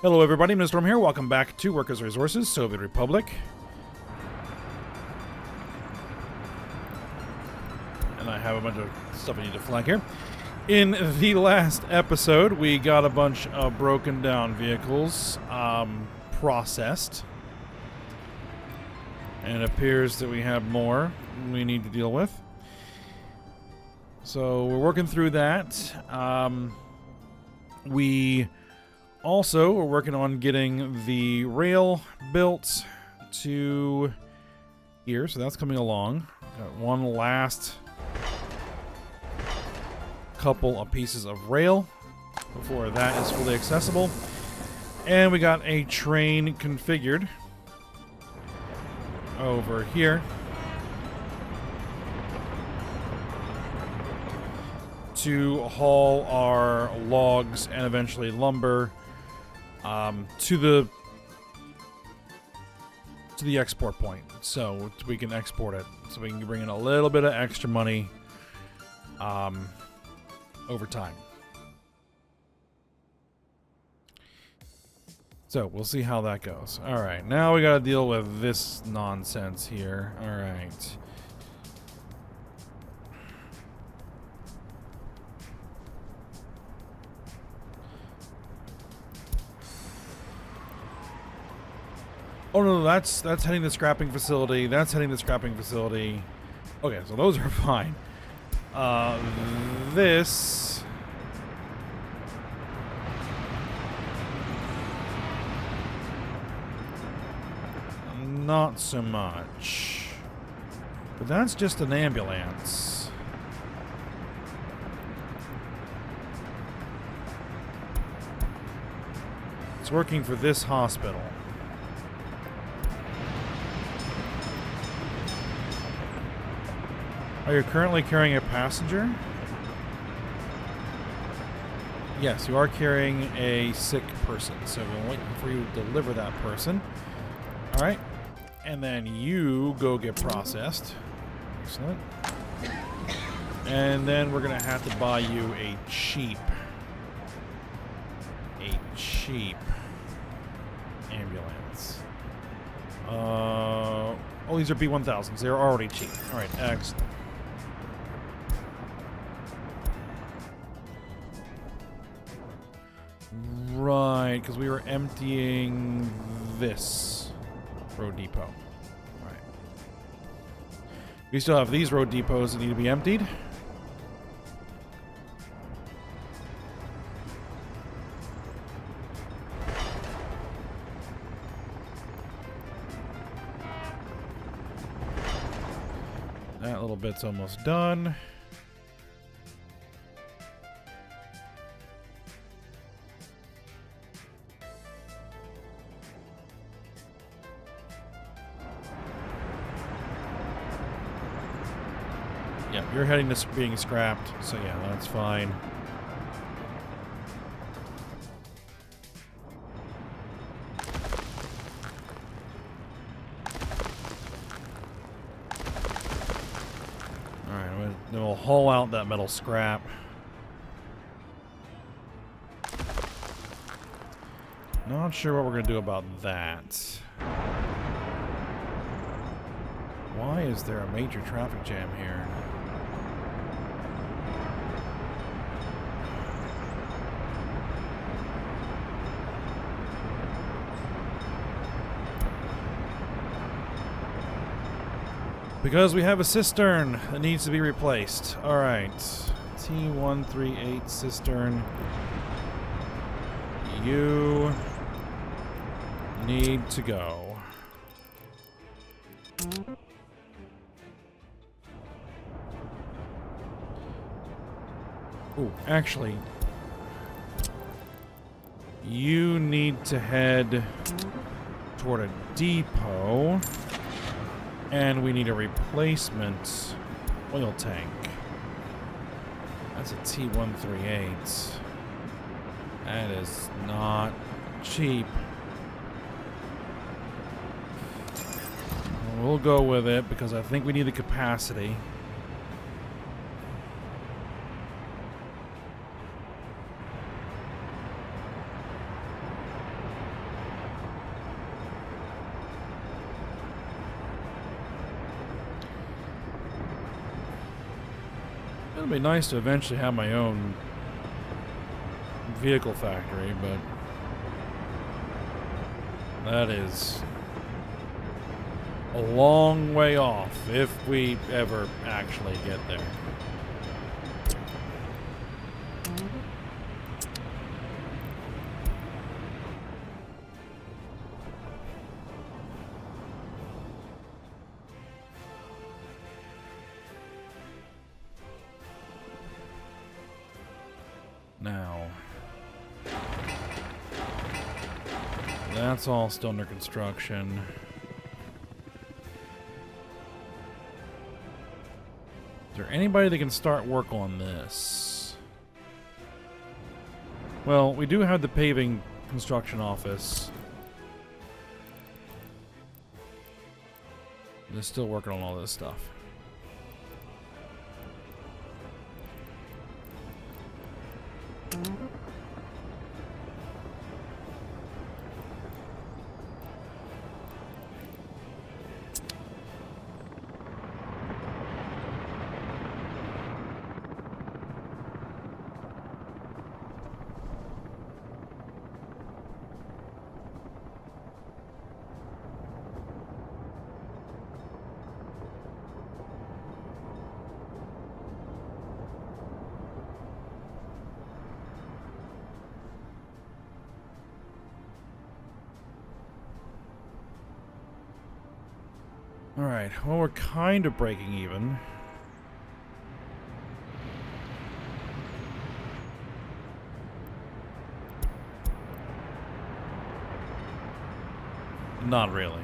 Hello everybody, Mr. Storm here. Welcome back to Workers' Resources, Soviet Republic. And I have a bunch of stuff I need to flag here. In the last episode, we got a bunch of broken down vehicles processed. And it appears that we have more we need to deal with. So we're working through that. We also are working on getting the rail built to here, so that's coming along. Got one last couple of pieces of rail before that is fully accessible. And we got a train configured over here to haul our logs and eventually lumber to the export point, so we can export it, so we can bring in a little bit of extra money over time. So we'll see how that goes. All right, now we got to deal with this nonsense here. All right. Oh no, that's heading the scrapping facility. That's heading the scrapping facility. Okay, so those are fine. This not so much. But that's just an ambulance. It's working for this hospital. Are you currently carrying a passenger? Yes, you are carrying a sick person, so we're waiting for you to deliver that person. Alright, and then you go get processed. Excellent. And then we're going to have to buy you a cheap ambulance. Oh, these are B1000s. They're already cheap. Alright, excellent. Right, because we were emptying this road depot. Right. We still have these road depots that need to be emptied. That little bit's almost done. Yeah, you're heading to being scrapped, so yeah, that's fine. Alright, then we'll haul out that metal scrap. Not sure what we're going to do about that. Why is there a major traffic jam here? Because we have a cistern that needs to be replaced. Alright. T138 cistern. You need to go. Ooh, actually, you need to head toward a depot. And we need a replacement oil tank. That's a T138. That is not cheap. We'll go with it because I think we need the capacity. It'd be nice to eventually have my own vehicle factory, but that is a long way off if we ever actually get there. Now, that's all still under construction. Is there anybody that can start work on this? Well, we do have the paving construction office. They're still working on all this stuff. Alright, well, we're kind of breaking even. Not really.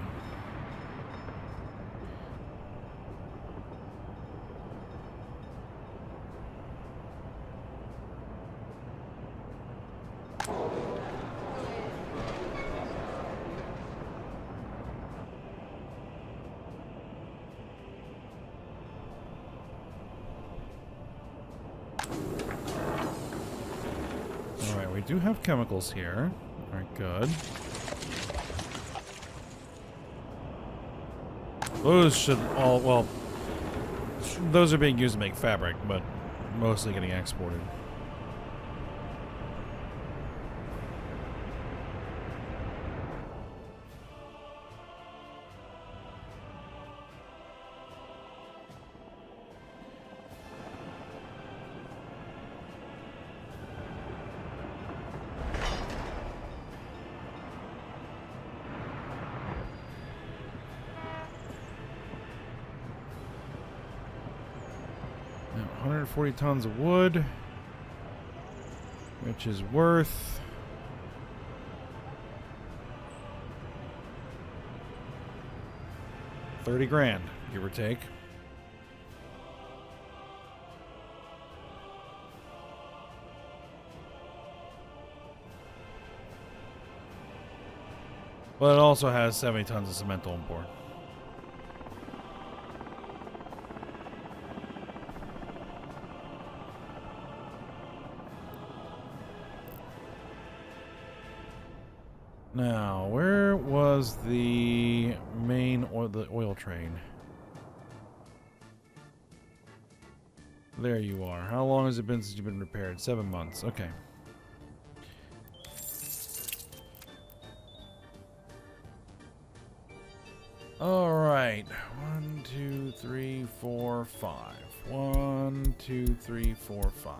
Alright, we do have chemicals here. Alright, good. Those should all, well, those are being used to make fabric, but mostly getting exported. Now, 140 tons of wood, which is worth $30 grand, give or take. But it also has 70 tons of cement on board. Now, where was the main oil train? There you are. How long has it been since you've been repaired? 7 months. Okay. All right. 1, 2, 3, 4, 5. 1, 2, 3, 4, 5.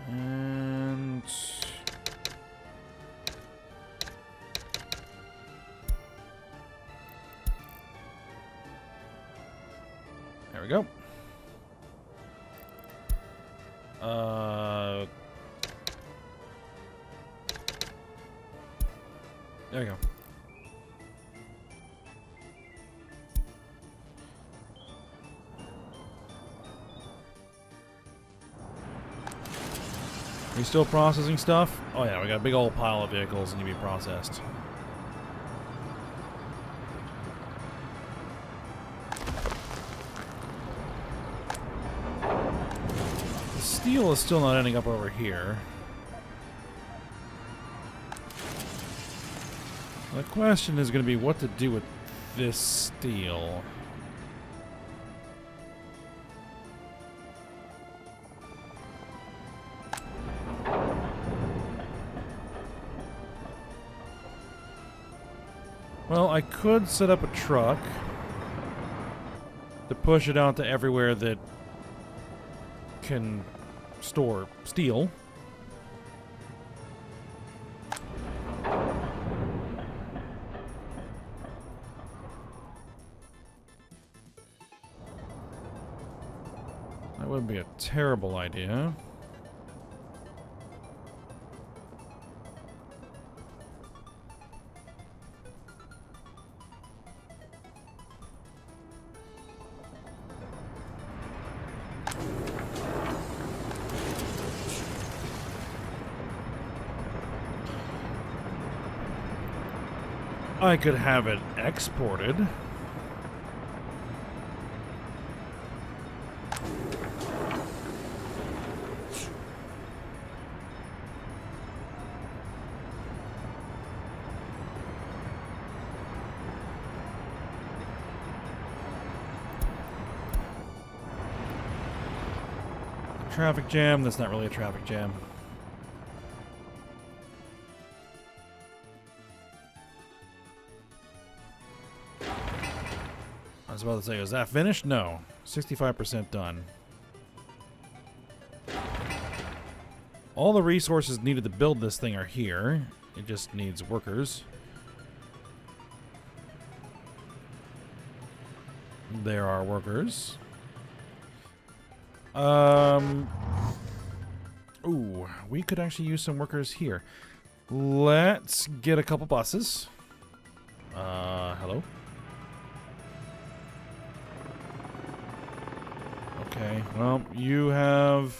And there we go. There we go. We still processing stuff? Oh yeah, we got a big old pile of vehicles that need to be processed. The steel is still not ending up over here. The question is going to be what to do with this steel. Well, I could set up a truck to push it out to everywhere that can store steel. That wouldn't be a terrible idea. I could have it exported. Traffic jam, that's not really a traffic jam. I was about to say, is that finished? No. 65% done. All the resources needed to build this thing are here. It just needs workers. There are workers. Ooh, we could actually use some workers here. Let's get a couple buses. Hello? Okay, well, you have...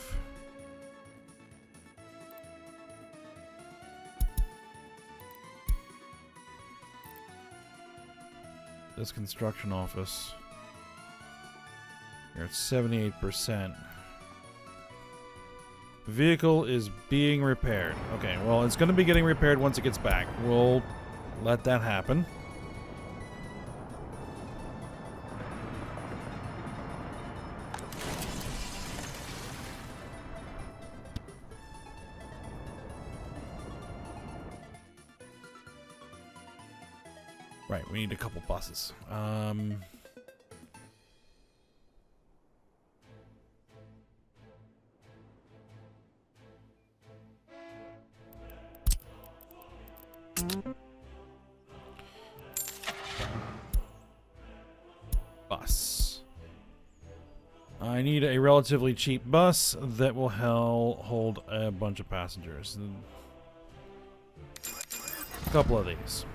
this construction office. You're at 78%. Vehicle is being repaired. Okay, well, it's going to be getting repaired once it gets back. We'll let that happen. Right, we need a couple buses. Bus. I need a relatively cheap bus that will hold a bunch of passengers. A couple of these.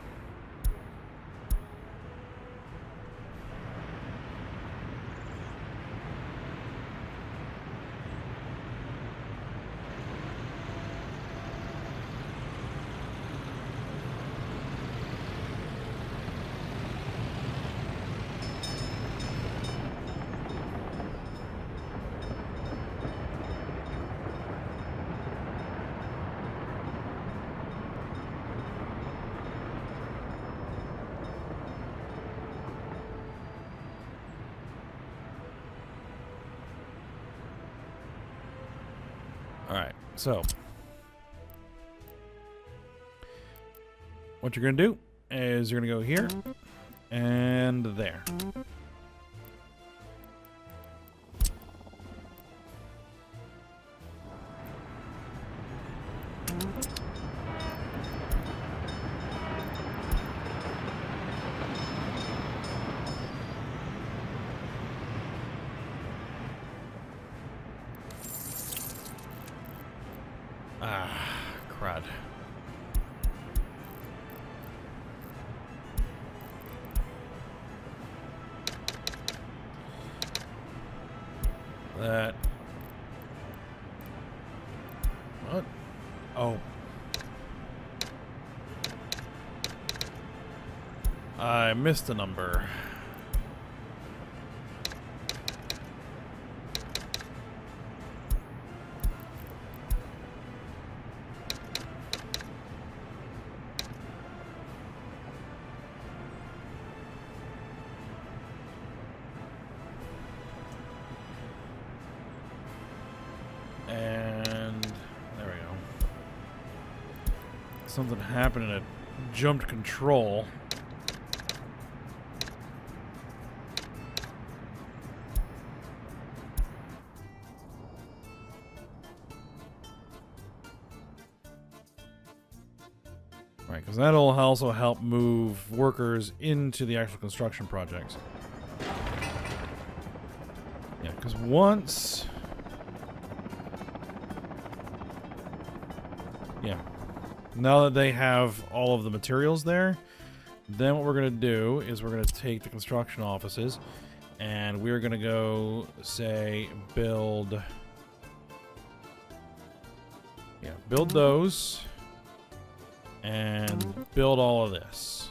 Alright, so what you're going to do is you're going to go here and there. Ah, crud. That. What? I missed a number. And there we go. Something happened and it jumped control. Right, because that'll also help move workers into the actual construction projects. Yeah, because once... Yeah. Now that they have all of the materials there, then what we're going to do is we're going to take the construction offices and we're going to go, say, build... Yeah, build those and build all of this.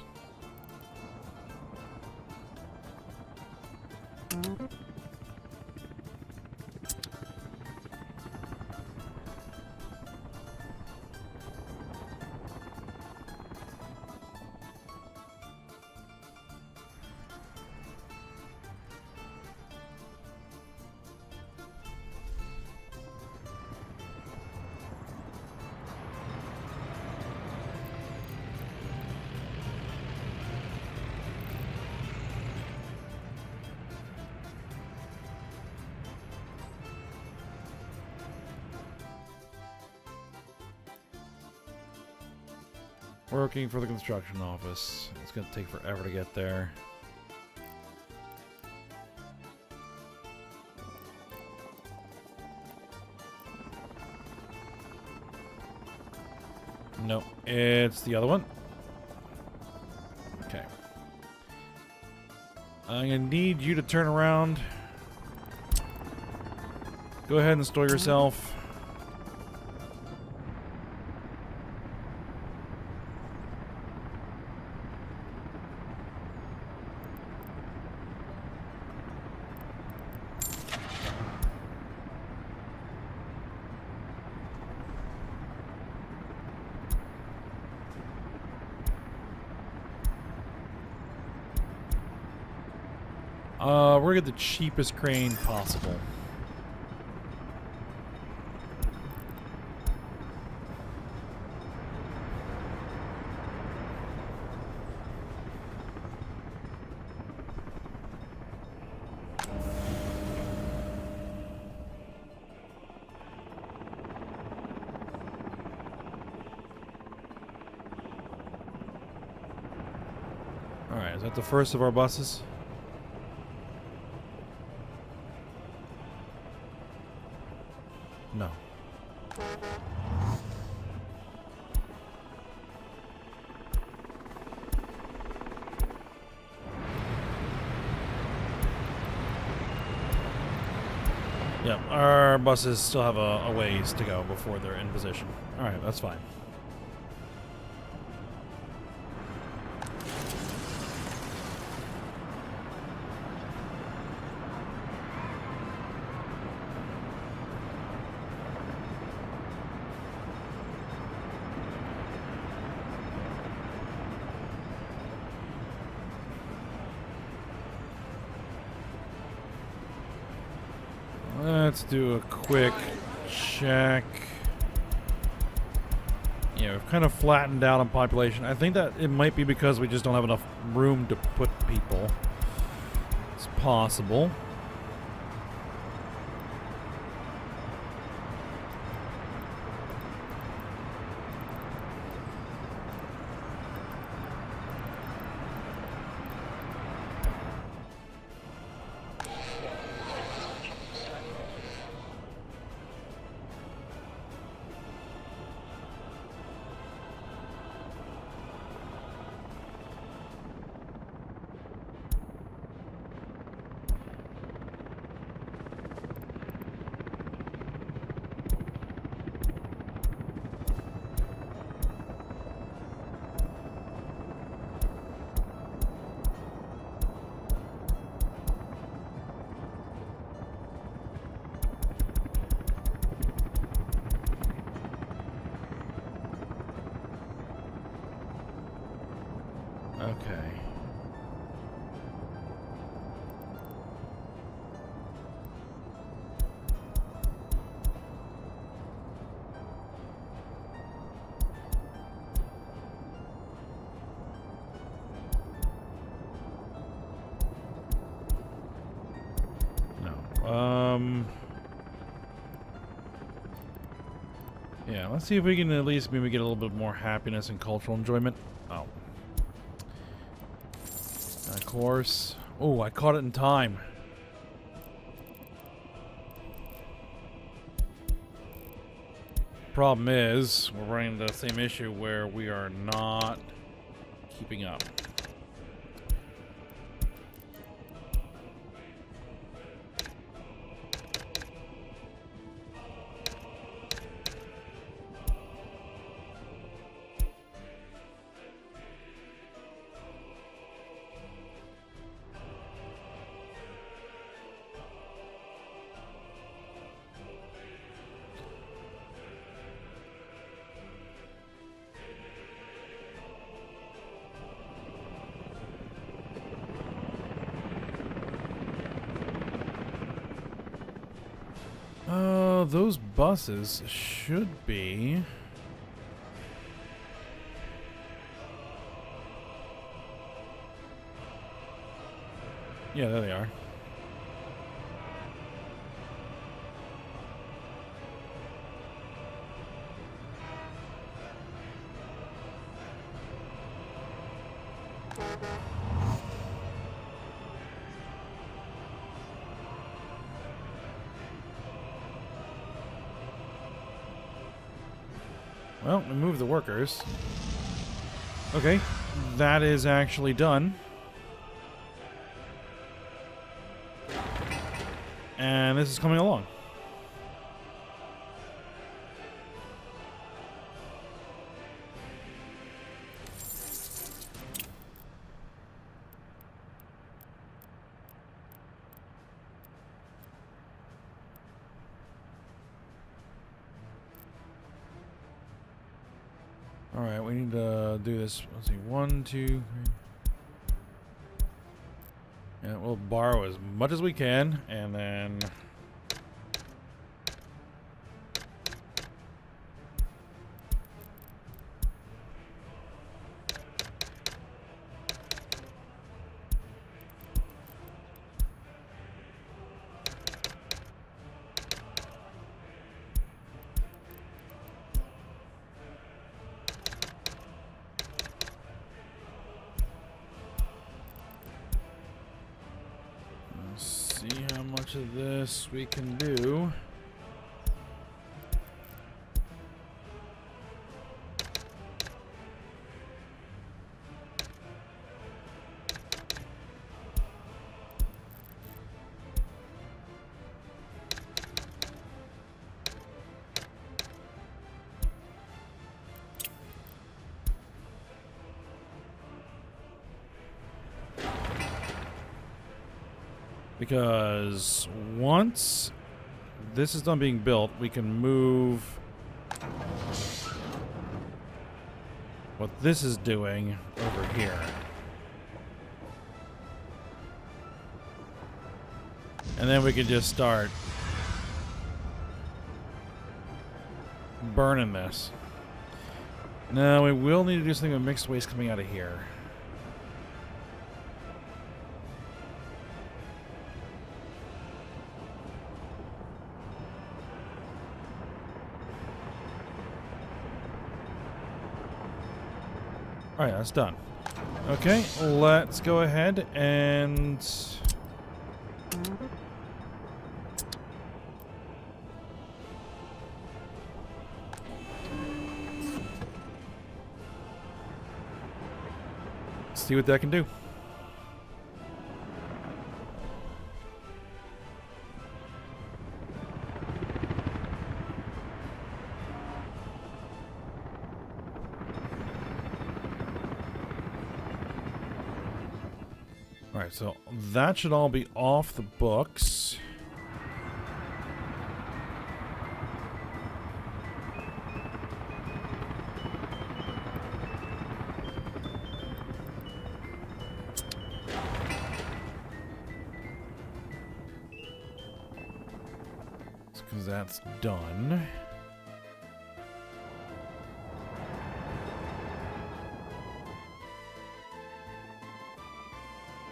Working for the construction office. It's going to take forever to get there. Nope, it's the other one. Okay. I'm going to need you to turn around. Go ahead and store yourself. We're gonna get the cheapest crane possible. Alright, is that the first of our buses? No. Yeah, our buses still have a ways to go before they're in position. Alright, that's fine. Let's do a quick check. Yeah, we've kind of flattened out on population. I think that it might be because we just don't have enough room to put people. It's possible. Okay. No. Yeah, let's see if we can at least maybe get a little bit more happiness and cultural enjoyment. Oh. Of course. Oh, I caught it in time. Problem is, we're running the same issue where we are not keeping up. Those buses should be... Yeah, there they are. Well, remove the workers. Okay, that is actually done. And this is coming along. Alright, we need to do this. Let's see, 1, 2, 3. Yeah, we'll borrow as much as we can, and then... see how much of this we can do. Because once this is done being built, we can move what this is doing over here. And then we can just start burning this. Now, we will need to do something with mixed waste coming out of here. Alright, that's done. Okay, let's go ahead and... see what that can do. Alright, so that should all be off the books. that's done.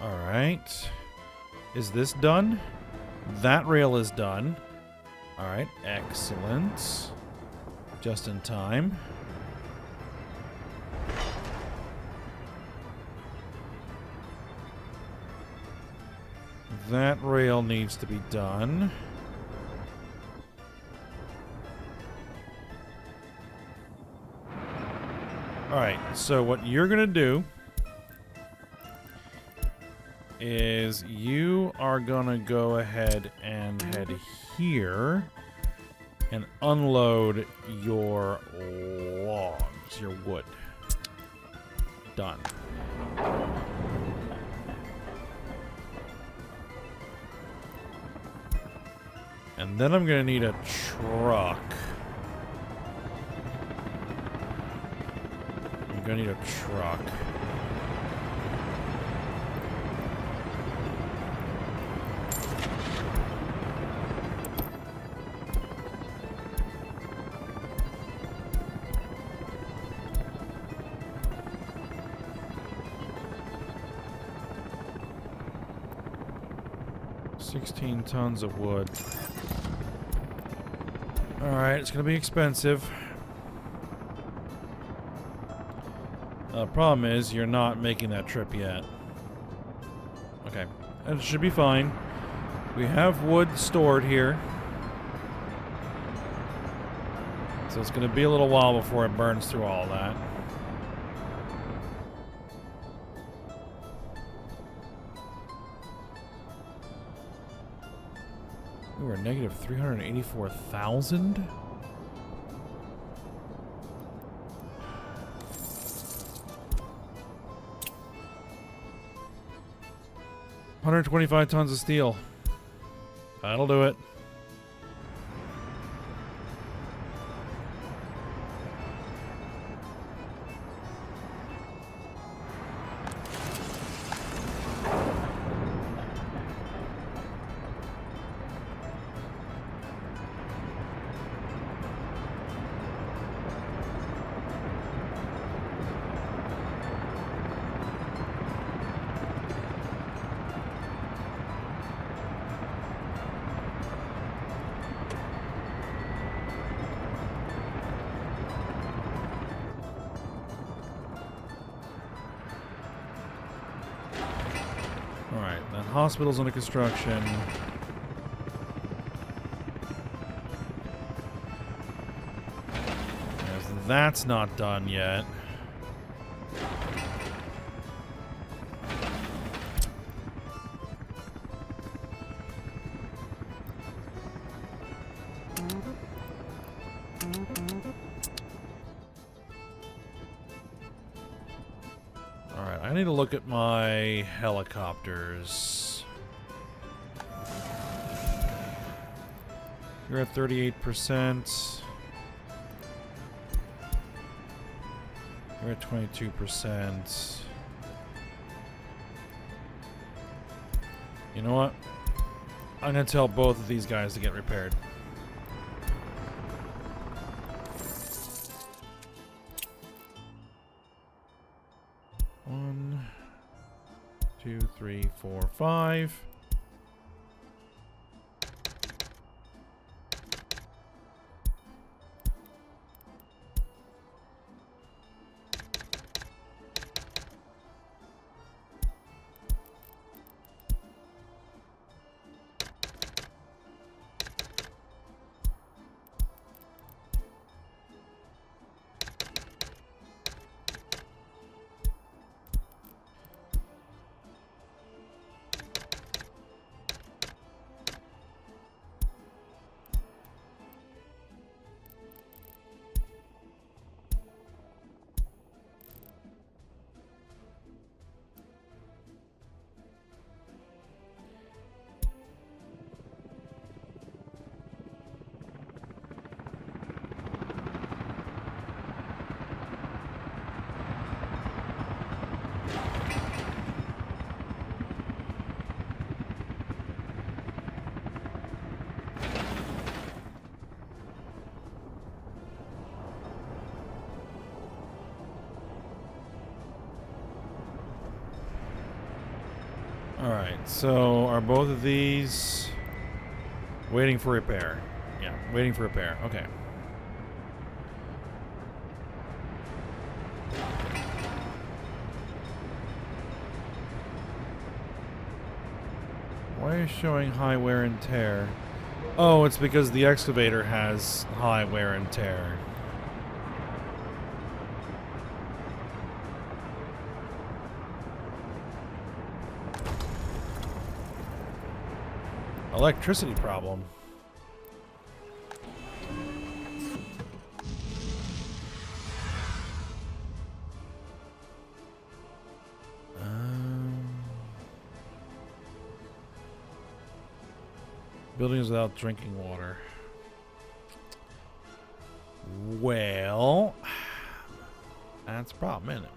Alright. Is this done? That rail is done. Alright, excellent. Just in time. That rail needs to be done. Alright, so what you're gonna do is you are gonna go ahead and head here and unload your logs, your wood. Done. And then I'm gonna need a truck. I'm gonna need a truck. Tons of wood. Alright, it's gonna be expensive. Problem is, you're not making that trip yet. Okay, it should be fine. We have wood stored here. So it's gonna be a little while before it burns through all that. We were negative 384,000? $125 tons of steel. That'll do it. Hospital's under construction. Yes, that's not done yet. Alright, I need to look at my helicopters. You're at 38%. You're at 22%. You know what? I'm gonna tell both of these guys to get repaired. One, 2, 3, 4, 5. Alright, so are both of these waiting for repair? Yeah, waiting for repair. Okay. Why are you showing high wear and tear? Oh, it's because the excavator has high wear and tear. Electricity problem. Buildings without drinking water. Well, that's a problem, isn't it?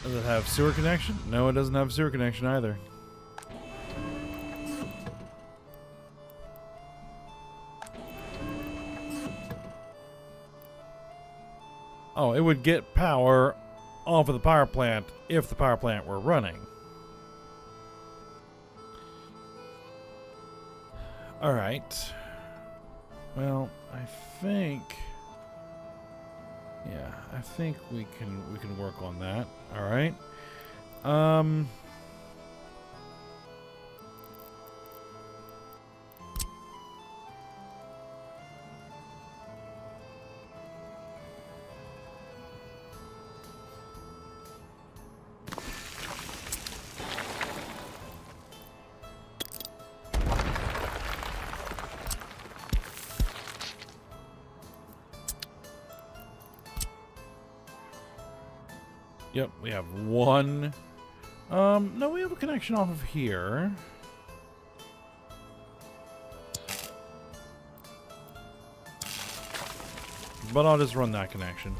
Does it have sewer connection? No, it doesn't have sewer connection either. Oh, it would get power off of the power plant if the power plant were running. Alright. Well, I think... yeah, I think we can work on that. All right. Yep, we have one. No, we have a connection off of here. But I'll just run that connection.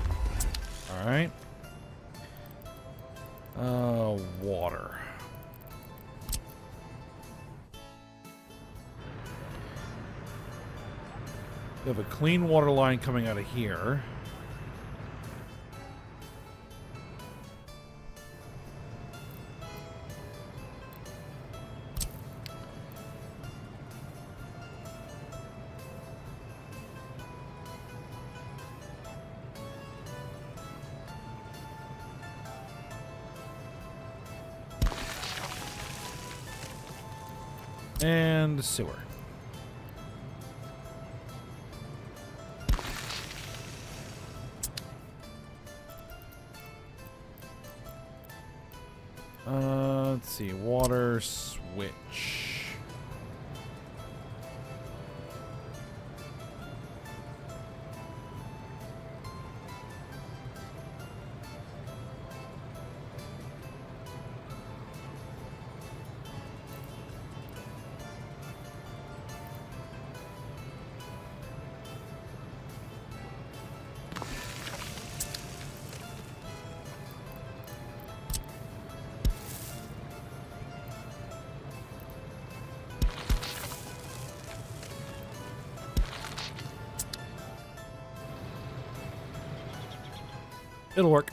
Alright. Water. We have a clean water line coming out of here. And sewer. Let's see. Water switch. It'll work.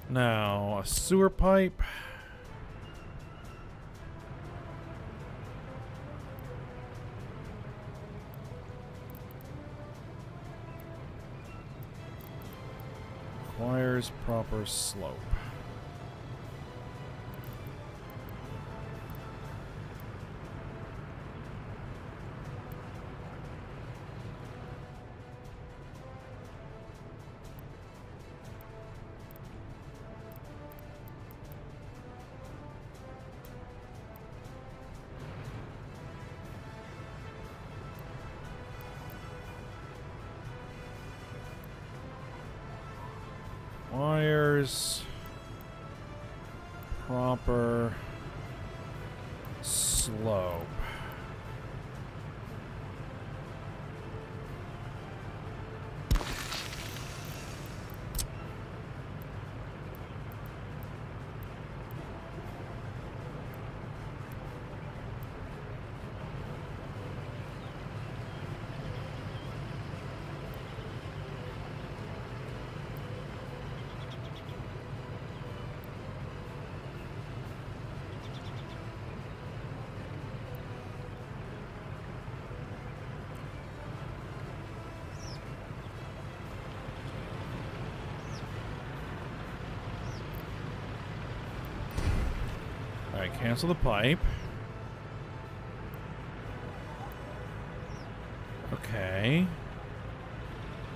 Now, a sewer pipe. Requires proper slope. requires proper slope. Alright, cancel the pipe. Okay.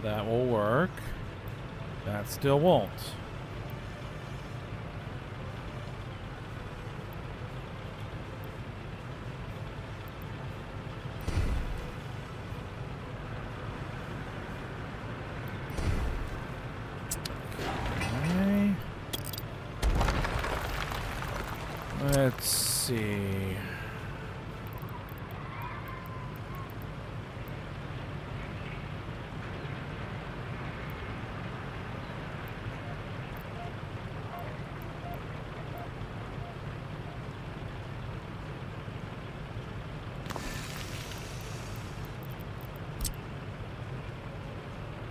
That will work. That still won't. Okay. Let's see.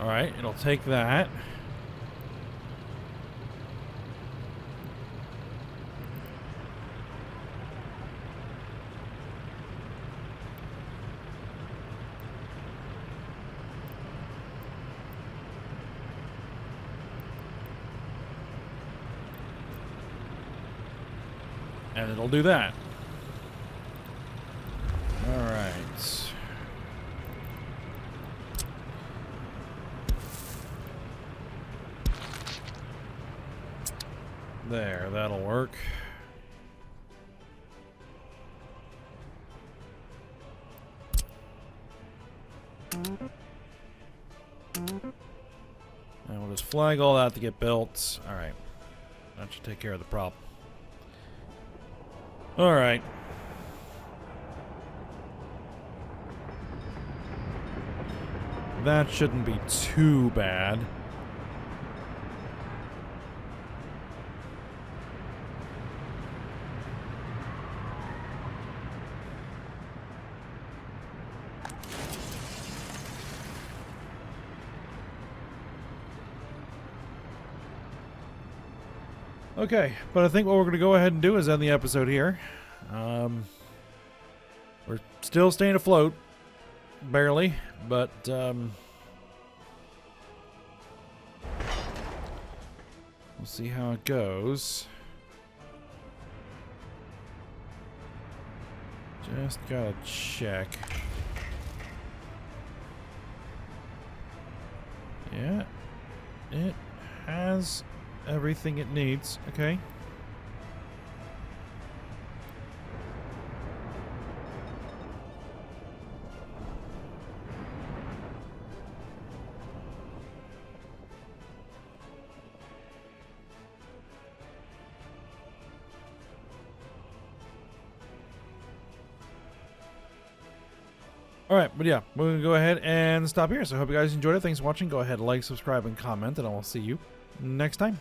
All right, it'll take that. And it'll do that. All right. There, that'll work. And we'll just flag all that to get built. All right. That should take care of the problem. All right. That shouldn't be too bad. Okay, but I think what we're going to go ahead and do is end the episode here. We're still staying afloat, barely, but we'll see how it goes. Just gotta check. Yeah, it has everything it needs. Okay. Alright, but yeah, we're going to go ahead and stop here. So I hope you guys enjoyed it. Thanks for watching. Go ahead, like, subscribe, and comment, and I will see you next time.